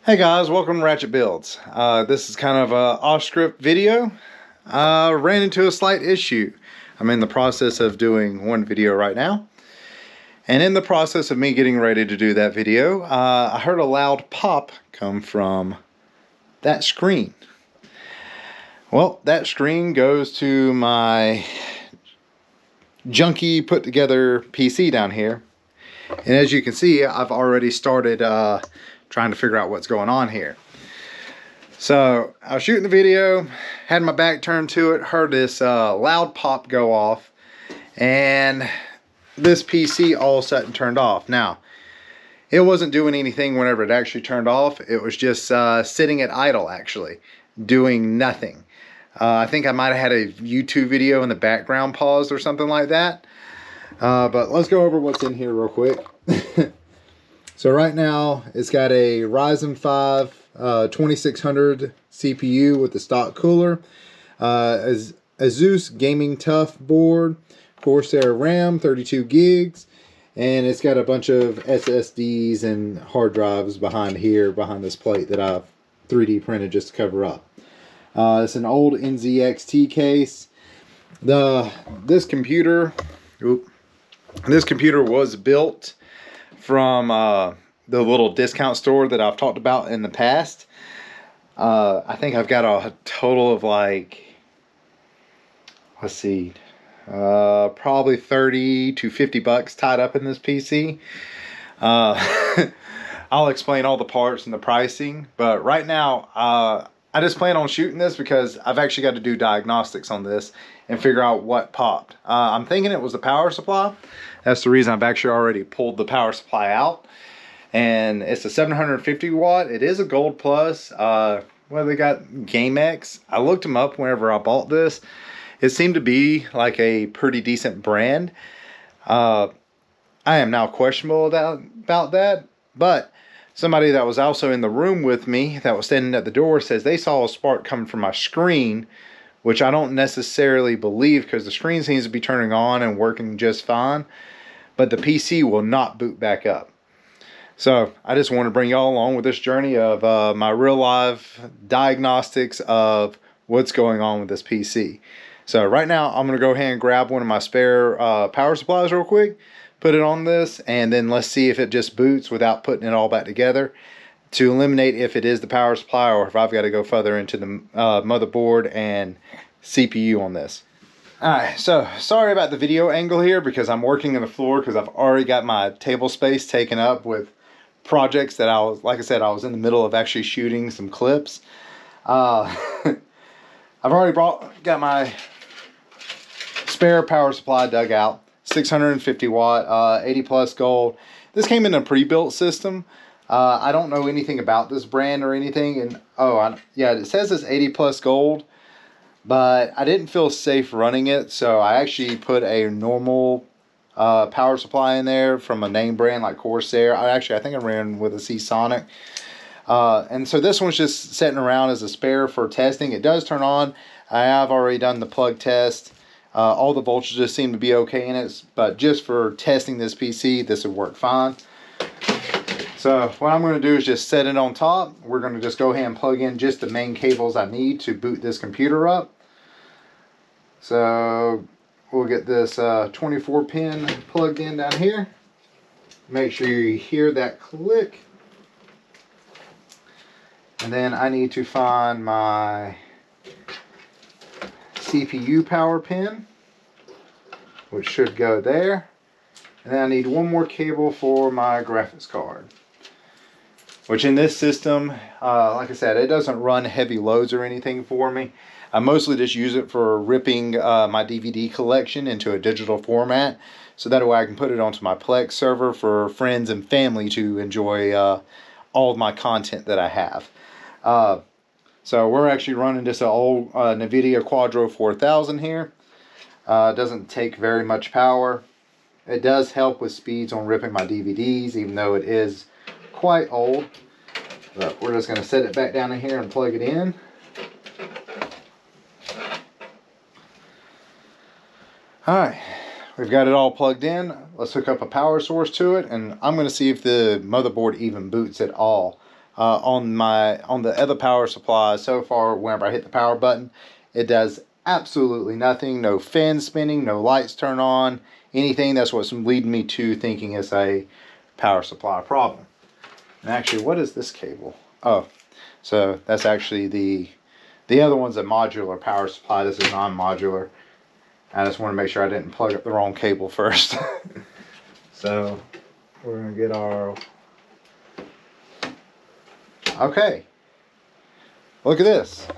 Hey guys, welcome to Ratchet Builds. This is kind of a off-script video. Ran into a slight issue. I'm in the process of doing one video right now. And in the process of me getting ready to do that video, I heard a loud pop come from that screen. Well, that screen goes to my junky put together PC down here. And as you can see, I've already started trying to figure out what's going on here. So I was shooting the video, had my back turned to it, heard this loud pop go off, and this PC all of a sudden turned off. Now, it wasn't doing anything whenever it actually turned off. It was just sitting at idle, actually, doing nothing. I think I might have had a YouTube video in the background paused or something like that. But let's go over what's in here real quick. So right now, it's got a Ryzen 5 2600 CPU with the stock cooler, Asus Gaming Tough board, Corsair RAM 32 gigs, and it's got a bunch of SSDs and hard drives behind here, behind this plate that I've 3D printed just to cover up. It's an old NZXT case. This computer was built from the little discount store that I've talked about in the past. I think I've got a total of like, let's see, probably 30 to 50 bucks tied up in this PC. I'll explain all the parts and the pricing, but right now I just plan on shooting this because I've actually got to do diagnostics on this and figure out what popped. I'm thinking it was the power supply. That's the reason I've actually already pulled the power supply out. And it's a 750 watt. It is a Gold Plus. Well, they got GameX. I looked them up whenever I bought this. It seemed to be like a pretty decent brand. I am now questionable about that. But somebody that was also in the room with me that was standing at the door says they saw a spark coming from my screen, which I don't necessarily believe because the screen seems to be turning on and working just fine. But the PC will not boot back up. So I just want to bring y'all along with this journey of my real life diagnostics of what's going on with this PC. So right now I'm going to go ahead and grab one of my spare power supplies real quick, put it on this, and then let's see if it just boots without putting it all back together to eliminate if it is the power supply or if I've got to go further into the motherboard and CPU on this. Alright, so sorry about the video angle here because I'm working on the floor because I've already got my table space taken up with projects that like I said, I was in the middle of actually shooting some clips. I've already got my spare power supply dug out, 650 watt, 80 plus gold. This came in a pre-built system. I don't know anything about this brand or anything, and yeah, it says it's 80 plus gold. But I didn't feel safe running it, so I actually put a normal power supply in there from a name brand like Corsair. I think I ran with a Seasonic. And so this one's just sitting around as a spare for testing. It does turn on. I have already done the plug test. All the voltages seem to be okay in it, but just for testing this PC, this would work fine. So what I'm going to do is just set it on top. We're going to just go ahead and plug in just the main cables I need to boot this computer up. So we'll get this 24 pin plugged in down here. Make sure you hear that click. And then I need to find my CPU power pin, which should go there. And then I need one more cable for my graphics card, which in this system, like I said, it doesn't run heavy loads or anything for me. I mostly just use it for ripping my DVD collection into a digital format, so that way I can put it onto my Plex server for friends and family to enjoy all of my content that I have. So we're actually running just an old NVIDIA Quadro 4000 here. It doesn't take very much power. It does help with speeds on ripping my DVDs, even though it is quite old. But we're just going to set it back down in here and plug it in. Alright, we've got it all plugged in. Let's hook up a power source to it, and I'm going to see if the motherboard even boots at all on the other power supply so far, whenever I hit the power button, it does absolutely nothing. No fan spinning, no lights turn on, anything. That's what's leading me to thinking it's a power supply problem. And actually, what is this cable? Oh, so that's actually the other one's a modular power supply. This is non-modular. I just want to make sure I didn't plug up the wrong cable first. So we're gonna get our, okay, look at this.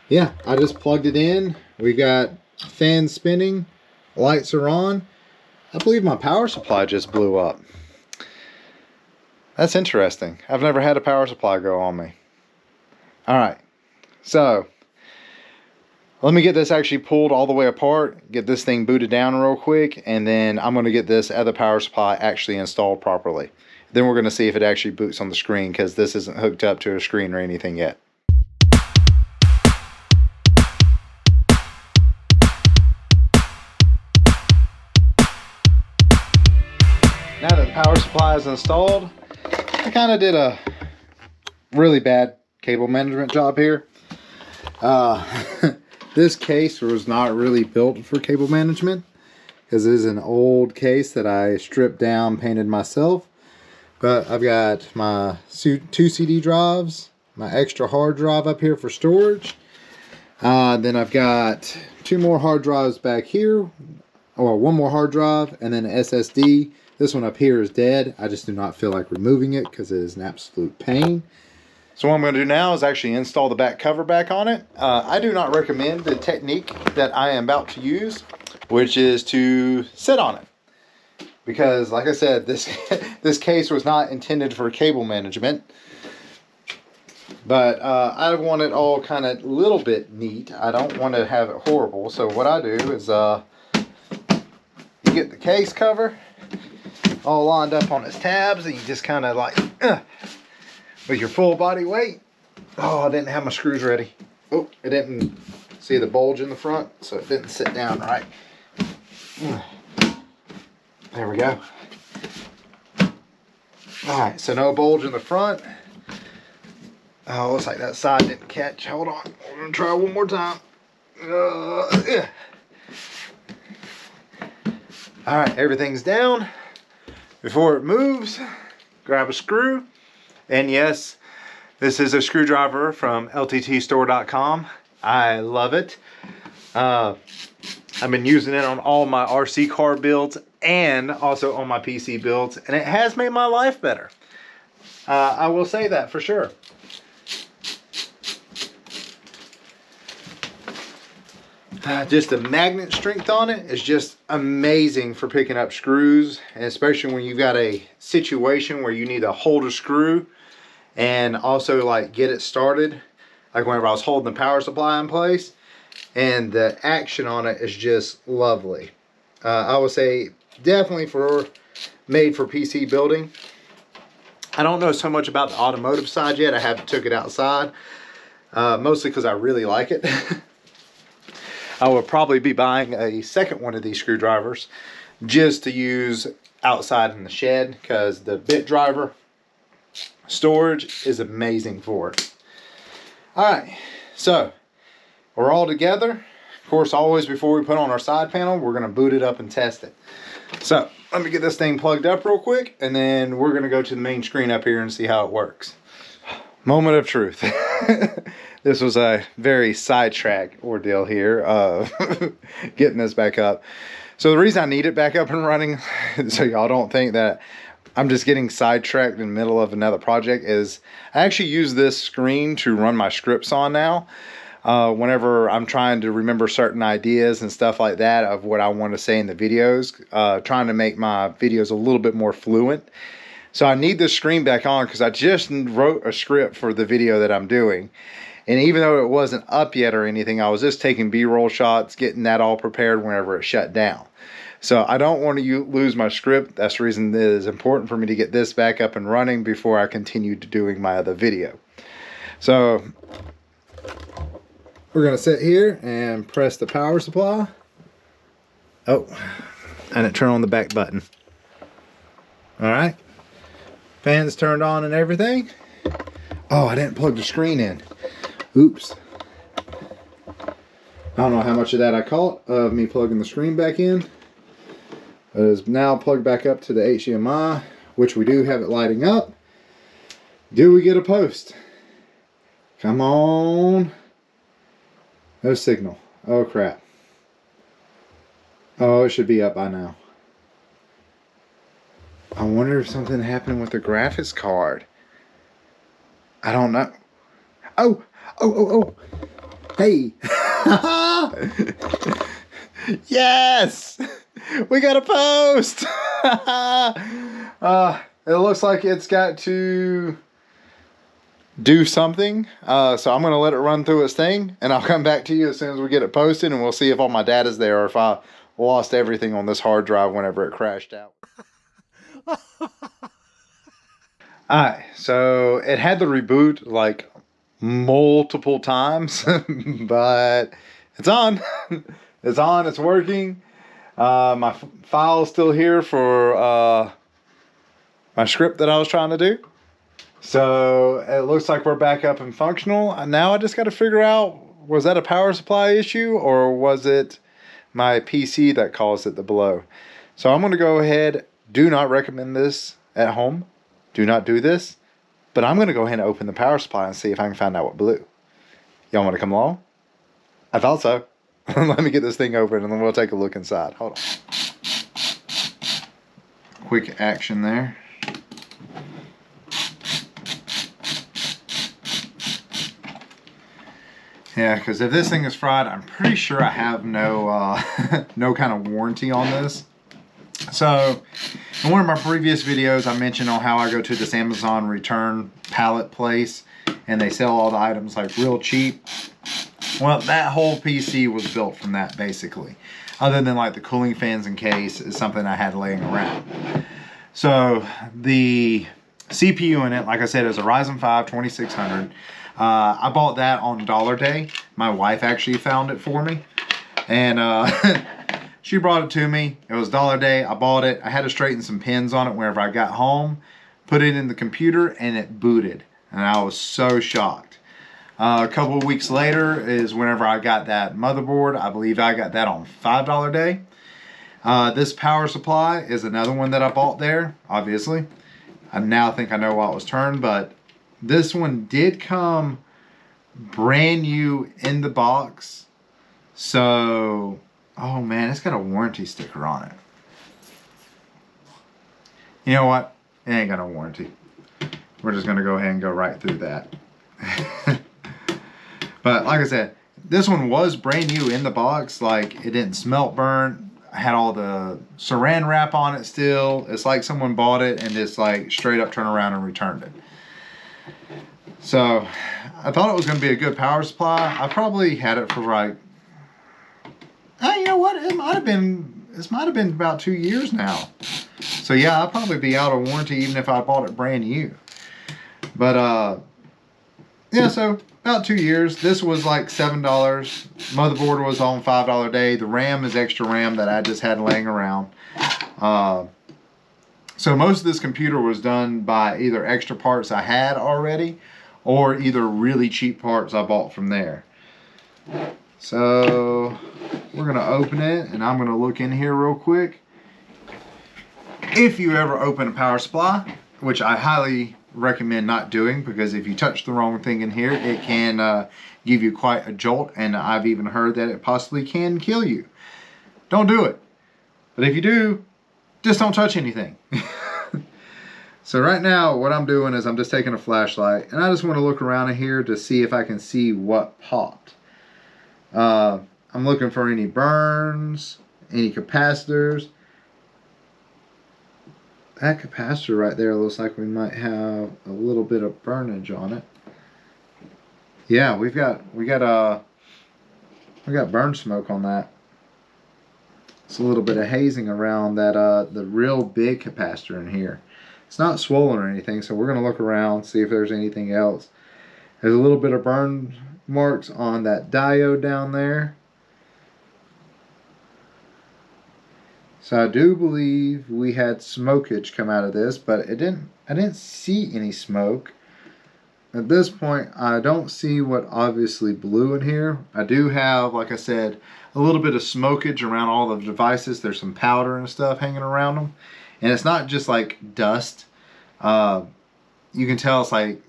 Yeah, I just plugged it in. We got fans spinning, lights are on. I believe my power supply just blew up. That's interesting. I've never had a power supply go on me. All right, so let me get this actually pulled all the way apart, get this thing booted down real quick, and then I'm gonna get this other power supply actually installed properly. Then we're gonna see if it actually boots on the screen, because this isn't hooked up to a screen or anything yet. Now that the power supply is installed, I kind of did a really bad cable management job here. This case was not really built for cable management, because it is an old case that I stripped down, painted myself. But I've got my 2 CD drives, my extra hard drive up here for storage. Then I've got 2 more hard drives back here, or 1 more hard drive, and then an SSD. This one up here is dead. I just do not feel like removing it because it is an absolute pain. So what I'm going to do now is actually install the back cover back on it. I do not recommend the technique that I am about to use, which is to sit on it. Because like I said, this case was not intended for cable management. But I want it all kind of a little bit neat. I don't want to have it horrible. So what I do is you get the case cover all lined up on its tabs, and you just kind of like with your full body weight. Oh, I didn't have my screws ready. Oh, I didn't see the bulge in the front, so it didn't sit down right. There we go. All right, so no bulge in the front. Oh, looks like that side didn't catch. Hold on, we're gonna try one more time. Yeah. All right, everything's down. Before it moves, grab a screw. And yes, this is a screwdriver from lttstore.com. I love it. I've been using it on all my RC car builds and also on my PC builds, and it has made my life better. I will say that for sure. Just the magnet strength on it is just amazing for picking up screws, and especially when you've got a situation where you need to hold a screw and also like get it started, like whenever I was holding the power supply in place. And the action on it is just lovely. I would say definitely made for PC building. I don't know so much about the automotive side yet. I haven't took it outside, mostly because I really like it. I will probably be buying a second one of these screwdrivers just to use outside in the shed, because the bit driver storage is amazing for it. All right, so we're all together. Of course, always before we put on our side panel, we're gonna boot it up and test it. So let me get this thing plugged up real quick, and then we're gonna go to the main screen up here and see how it works. Moment of truth. This was a very sidetrack ordeal here, getting this back up. So the reason I need it back up and running, so y'all don't think that I'm just getting sidetracked in the middle of another project, is I actually use this screen to run my scripts on now. Whenever I'm trying to remember certain ideas and stuff like that of what I want to say in the videos, trying to make my videos a little bit more fluent. So I need this screen back on because I just wrote a script for the video that I'm doing. And even though it wasn't up yet or anything, I was just taking B-roll shots, getting that all prepared whenever it shut down. So I don't want to lose my script. That's the reason it is important for me to get this back up and running before I continue to doing my other video. So we're going to sit here and press the power supply. Oh, and it turned on the back button. All right. Fans turned on and everything. Oh, I didn't plug the screen in. Oops. I don't know how much of that I caught of me plugging the screen back in. It is now plugged back up to the HDMI, which we do have it lighting up. Do we get a post? Come on. No signal. Oh crap. Oh, it should be up by now. I wonder if something happened with the graphics card. I don't know. Oh. Hey. Yes. We got a post. It looks like it's got to do something. So I'm going to let it run through its thing, and I'll come back to you as soon as we get it posted, and we'll see if all my data's there or if I lost everything on this hard drive whenever it crashed out. Alright, so it had to reboot like multiple times, but it's on. It's on, it's working. My file's still here for my script that I was trying to do. So it looks like we're back up and functional. Now I just got to figure out, was that a power supply issue or was it my PC that caused it to blow? So I'm going to go ahead. Do not recommend this at home. Do not do this. But I'm going to go ahead and open the power supply and see if I can find out what blew. Y'all want to come along? I thought so. Let me get this thing open and then we'll take a look inside. Hold on. Quick action there. Yeah, because if this thing is fried, I'm pretty sure I have no no kind of warranty on this. So, in one of my previous videos, I mentioned on how I go to this Amazon return pallet place, and they sell all the items like real cheap. Well, that whole PC was built from that, basically. Other than like the cooling fans and case is something I had laying around. So, the CPU in it, like I said, is a Ryzen 5 2600. I bought that on Dollar Day. My wife actually found it for me. And she brought it to me. It was Dollar Day. I bought it. I had to straighten some pins on it whenever I got home. Put it in the computer and it booted. And I was so shocked. A couple of weeks later is whenever I got that motherboard. I believe I got that on $5 Day. This power supply is another one that I bought there, obviously. I now think I know why it was turned, but this one did come brand new in the box. So, oh man, it's got a warranty sticker on it. You know what? It ain't got no warranty. We're just going to go ahead and go right through that. But like I said, this one was brand new in the box. Like, it didn't smelt burn. I had all the saran wrap on it still. It's like someone bought it and just like straight up turned around and returned it. So I thought it was going to be a good power supply. I probably had it for like, you know what? This might have been about 2 years now. So yeah, I'll probably be out of warranty even if I bought it brand new. But yeah, so about 2 years. This was like $7. Motherboard was on $5 Day. The RAM is extra RAM that I just had laying around. So most of this computer was done by either extra parts I had already or either really cheap parts I bought from there. So we're going to open it and I'm going to look in here real quick. If you ever open a power supply, which I highly recommend not doing, because if you touch the wrong thing in here, it can give you quite a jolt, and I've even heard that it possibly can kill you. Don't do it. But if you do, just don't touch anything. So right now what I'm doing is I'm just taking a flashlight and I just want to look around in here to see if I can see what popped. I'm looking for any burns, any capacitors. That capacitor right there looks like we might have a little bit of burnage on it. Yeah, we got burn smoke on that. It's a little bit of hazing around that the real big capacitor in here. It's not swollen or anything, so we're going to look around, see if there's anything else. There's a little bit of burn marks on that diode down there. So I do believe we had smokage come out of this, but I didn't see any smoke. At this point, I don't see what obviously blew in here. I do have, like I said, a little bit of smokage around all the devices. There's some powder and stuff hanging around them. And it's not just like dust. You can tell it's like,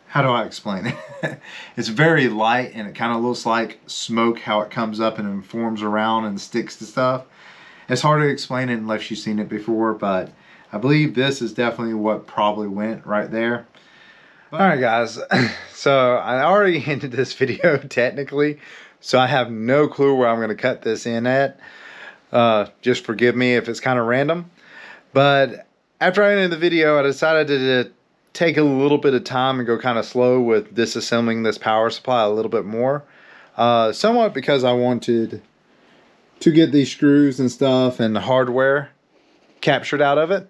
how do I explain it? It's very light and it kind of looks like smoke, how it comes up and forms around and sticks to stuff. It's hard to explain it unless you've seen it before, but I believe this is definitely what probably went right there. Alright guys, so I already ended this video technically, so I have no clue where I'm going to cut this in at. Just forgive me if it's kind of random. But after I ended the video, I decided to take a little bit of time and go kind of slow with disassembling this power supply a little bit more. Somewhat because I wanted to get these screws and stuff and the hardware captured out of it.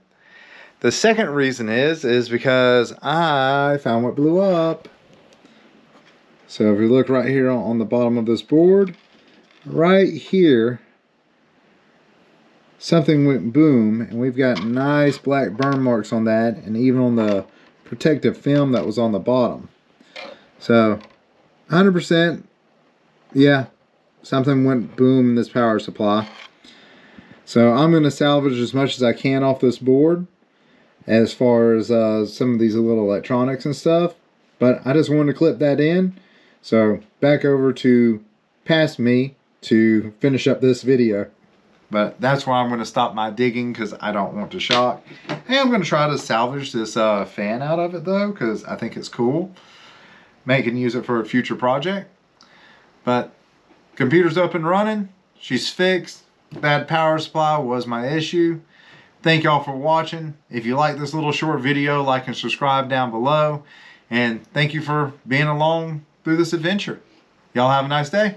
The second reason is because I found what blew up. So if you look right here on the bottom of this board, right here, something went boom, and we've got nice black burn marks on that, and even on the protective film that was on the bottom. So 100%, yeah, something went boom in this power supply. So I'm going to salvage as much as I can off this board as far as some of these little electronics and stuff. But I just wanted to clip that in. So back over to past me to finish up this video. But that's where I'm going to stop my digging because I don't want to shock. Hey, I'm going to try to salvage this fan out of it though, because I think it's cool. May can use it for a future project. But computer's up and running. She's fixed. Bad power supply was my issue. Thank y'all for watching. If you like this little short video, like and subscribe down below. And thank you for being along through this adventure. Y'all have a nice day.